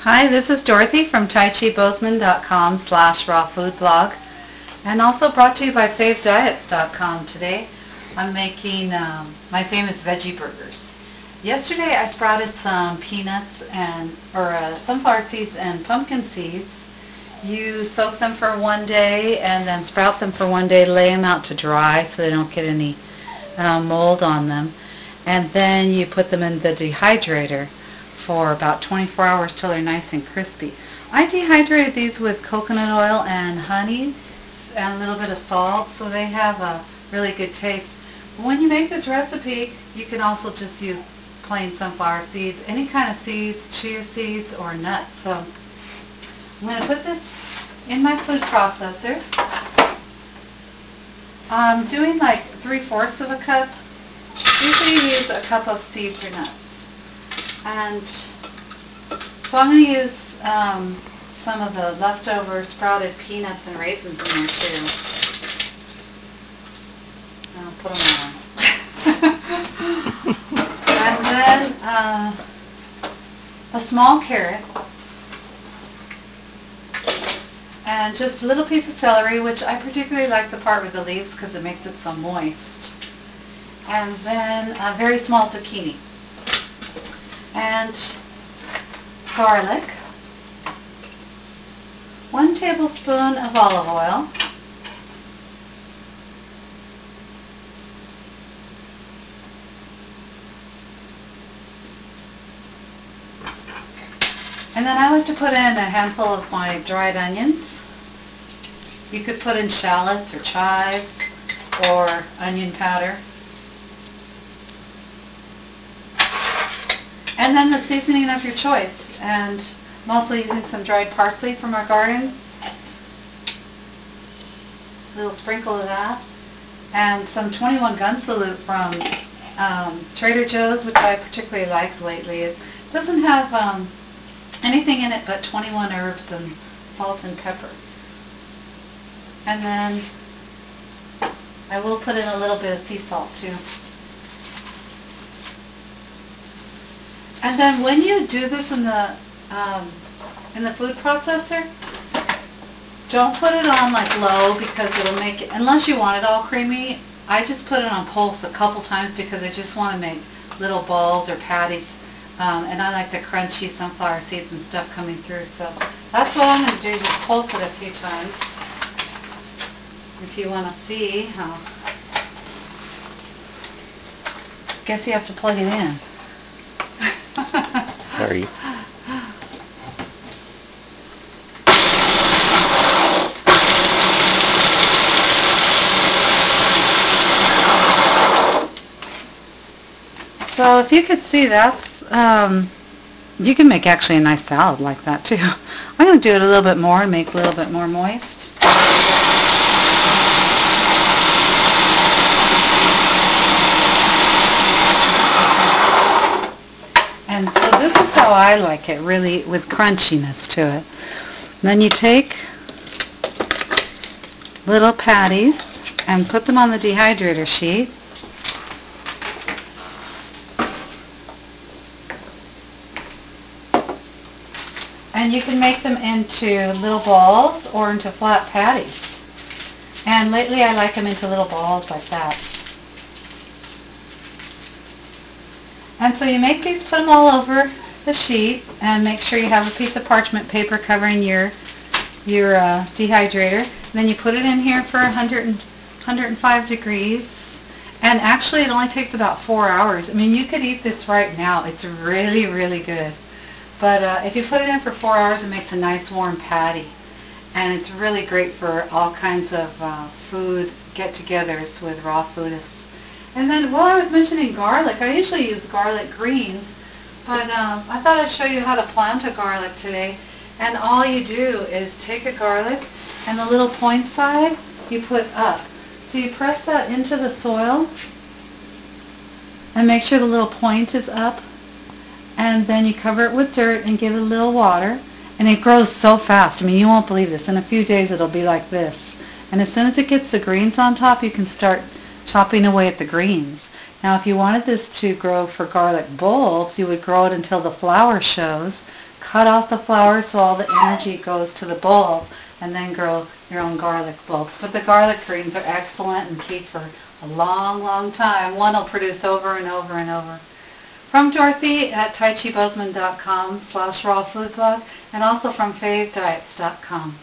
Hi, this is Dorothy from TaiChiBozeman.com/rawfoodblog, and also brought to you by FaveDiets.com. Today I'm making my famous veggie burgers. Yesterday I sprouted some peanuts and sunflower seeds and pumpkin seeds. You soak them for one day and then sprout them for one day, lay them out to dry so they don't get any mold on them, and then you put them in the dehydrator for about 24 hours till they're nice and crispy. I dehydrated these with coconut oil and honey and a little bit of salt, so they have a really good taste. But when you make this recipe, you can also just use plain sunflower seeds, any kind of seeds, chia seeds or nuts. So I'm going to put this in my food processor. I'm doing like 3/4 of a cup. Usually you use a cup of seeds or nuts. And so I'm going to use some of the leftover sprouted peanuts and raisins in there too. I'll put them on. And then a small carrot. And just a little piece of celery, which I particularly like the part with the leaves because it makes it so moist. And then a very small zucchini. And garlic, 1 tablespoon of olive oil, and then I like to put in a handful of my dried onions. You could put in shallots or chives or onion powder. And then the seasoning of your choice. And I'm also using some dried parsley from our garden. A little sprinkle of that. And some 21 gun salute from Trader Joe's, which I particularly like lately. It doesn't have anything in it but 21 herbs and salt and pepper. And then I will put in a little bit of sea salt too. And then when you do this in the food processor, don't put it on like low because it'll make it, unless you want it all creamy. I just put it on pulse a couple times because I just want to make little balls or patties, and I like the crunchy sunflower seeds and stuff coming through. So that's what I'm going to do, just pulse it a few times. If you want to see how, guess you have to plug it in. Sorry. So if you could see, that's you can make actually a nice salad like that too. I'm going to do it a little bit more and make it a little bit more moist. And so this is how I like it, really, with crunchiness to it. And then you take little patties and put them on the dehydrator sheet. And you can make them into little balls or into flat patties. And lately I like them into little balls like that. And so you make these, put them all over the sheet, and make sure you have a piece of parchment paper covering your dehydrator. And then you put it in here for 105 degrees. And actually it only takes about 4 hours. I mean, you could eat this right now. It's really, really good. But if you put it in for 4 hours, it makes a nice warm patty. And it's really great for all kinds of food get-togethers with raw foodists. And then while I was mentioning garlic, I usually use garlic greens, but I thought I'd show you how to plant a garlic today. And all you do is take a garlic and the little point side you put up. So you press that into the soil and make sure the little point is up, and then you cover it with dirt and give it a little water, and it grows so fast. I mean, you won't believe this. In a few days it'll be like this. And as soon as it gets the greens on top, you can start chopping away at the greens. Now if you wanted this to grow for garlic bulbs, you would grow it until the flower shows, cut off the flower so all the energy goes to the bulb, and then grow your own garlic bulbs. But the garlic greens are excellent and keep for a long, long time. One will produce over and over and over. From Dorothy at TaiChiBozeman.com/rawfoodblog, and also from FaveDiets.com.